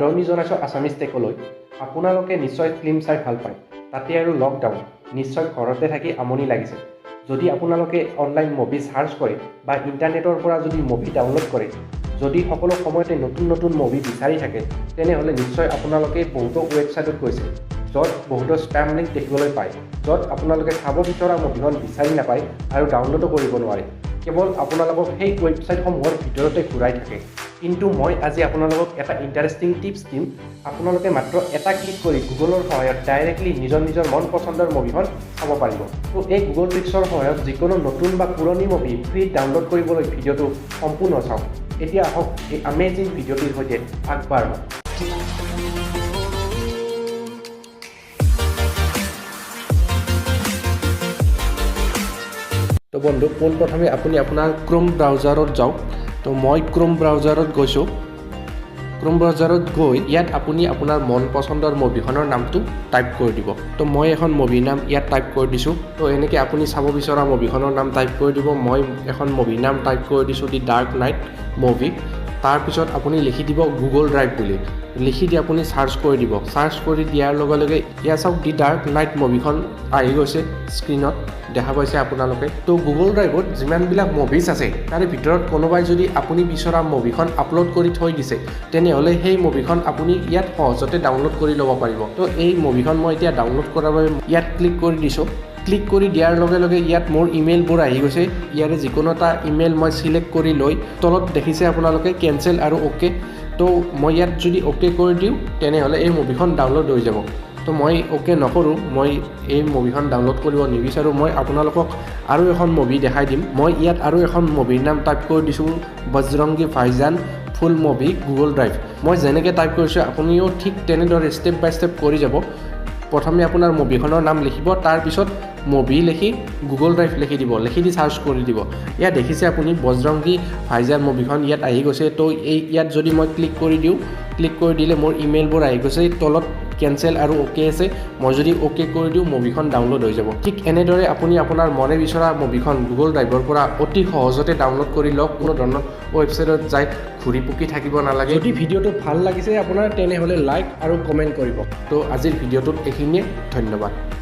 আদৰণি জনাইছোঁ আছামিজ টেকলৈ। আপোনালোকে নিশ্চয় ফিল্ম চাই ভাল পায়, তাতে আৰু লকডাউন, নিশ্চয় ঘৰতে থাকি আমনি লাগিছে। যদি আপোনালোকে অনলাইন মুভি চাৰ্চ কৰে বা ইণ্টাৰনেটৰ পৰা যদি মুভি ডাউনলোড কৰে, যদি সকলো সময়তে নতুন নতুন মুভি বিচাৰি থাকে, তেনেহ'লে নিশ্চয় আপোনালোকে বহুতো ৱেবছাইটত গৈছে, য'ত বহুতো স্পেম লিংক দেখিবলৈ পায়, য'ত আপোনালোকে চাব বিচৰা মুভিখন বিচাৰি নাপায় আৰু ডাউনলোডো কৰিব নোৱাৰে। কেৱল আপোনালোকক সেই ৱেবছাইটসমূহৰ ভিতৰতে ঘূৰাই থাকে। কিন্তু মই আজি আপোনালোকক এটা ইণ্টাৰেষ্টিং টিপছ দিম। আপোনালোকে মাত্ৰ এটা ক্লিক কৰি গুগলৰ সহায়ত ডাইৰেক্টলি নিজৰ মন পচন্দৰ মুভিখন চাব পাৰিব। তো এই গুগল ট্ৰিক্সৰ সহায়ত যিকোনো নতুন বা পুৰণি মুভি ফ্ৰী ডাউনলোড কৰিবলৈ ভিডিঅ'টো সম্পূৰ্ণ চাওক। এতিয়া আহক এই আমেজিং ভিডিঅ'টিৰ সৈতে আগবাঢ়ো। তো বন্ধু, পোনপ্ৰথমে আপুনি আপোনাৰ ক্ৰোম ব্ৰাউজাৰত যাওক। তো মই ক্ৰোম ব্ৰাউজাৰত গৈছোঁ। ক্ৰোম ব্ৰাউজাৰত গৈ ইয়াত আপুনি আপোনাৰ মন পচন্দৰ মুভিখনৰ নামটো টাইপ কৰি দিব। তো মই এখন মুভিৰ নাম ইয়াত টাইপ কৰি দিছোঁ। তো এনেকৈ আপুনি চাব বিচৰা মুভিখনৰ নাম টাইপ কৰি দিব। মই এখন মুভিৰ নাম টাইপ কৰি দিছোঁ, দি ডাৰ্ক নাইট মুভি। তাৰপিছত আপুনি লিখি দিব গুগল ড্ৰাইভ বুলি। লিখি দি আপুনি চাৰ্চ কৰি দিব। চাৰ্চ কৰি দিয়াৰ লগে লগে ইয়াত চাওক দি ডাৰ্ক নাইট মুভিখন আহি গৈছে, স্ক্ৰীণত দেখা পাইছে আপোনালোকে। তো গুগল ড্ৰাইভত যিমানবিলাক মুভিজ আছে, তাৰে ভিতৰত কোনোবাই যদি আপুনি বিচৰা মুভিখন আপলোড কৰি থৈ দিছে, তেনেহ'লে সেই মুভিখন আপুনি ইয়াত সহজতে ডাউনলোড কৰি ল'ব পাৰিব। তো এই মুভিখন মই এতিয়া ডাউনলোড কৰাৰ বাবে ইয়াত ক্লিক কৰি দিছোঁ। ক্লিক কৰি দিয়াৰ লগে লগে ইয়াত মোৰ ইমেইলবোৰ আহি গৈছে। ইয়াৰে যিকোনো এটা ইমেইল মই চিলেক্ট কৰি লৈ তলত দেখিছে আপোনালোকে কেনচেল আৰু অ'কে। তো মই ইয়াত যদি অ'কে কৰি দিওঁ, তেনেহ'লে এই মুভিখন ডাউনলোড হৈ যাব। তো মই অ'কে নকৰোঁ, মই এই মুভিখন ডাউনলোড কৰিব নিবিচাৰোঁ। মই আপোনালোকক আৰু এখন মুভি দেখাই দিম। মই ইয়াত আৰু এখন মুভিৰ নাম টাইপ কৰি দিছোঁ, বজৰংগী ভাইজান ফুল মুভি গুগল ড্ৰাইভ। মই যেনেকৈ টাইপ কৰিছোঁ আপুনিও ঠিক তেনেদৰে ষ্টেপ বাই ষ্টেপ কৰি যাব। প্ৰথমে আপোনাৰ মুভিখনৰ নাম লিখিব, তাৰপিছত মুভি লিখি গুগল ড্ৰাইভ লিখি দিব, লিখি দি চাৰ্চ কৰি দিব। ইয়াত দেখিছে আপুনি বজৰংগী ভাইজান মুভিখন ইয়াত আহি গৈছে। তো ইয়াত যদি মই ক্লিক কৰি দিওঁ, ক্লিক কৰি দিলে মোৰ ইমেইলবোৰ আহি গৈছে। তলত কেনচেল আৰু অ'কে আছে। মই যদি অ'কে কৰি দিওঁ, মুভিখন ডাউনলোড হৈ যাব। ঠিক এনেদৰে আপুনি আপোনাৰ মনে বিচৰা মুভিখন গুগল ড্ৰাইভৰ পৰা অতি সহজতে ডাউনলোড কৰি লওক। কোনো ধৰণৰ ৱেবছাইটত যাই ঘূৰি পকি থাকিব নালাগে। যদি ভিডিঅ'টো ভাল লাগিছে আপোনাৰ, তেনেহ'লে লাইক আৰু কমেণ্ট কৰিব। তো আজিৰ ভিডিঅ'টোত এইখিনিয়ে, ধন্যবাদ।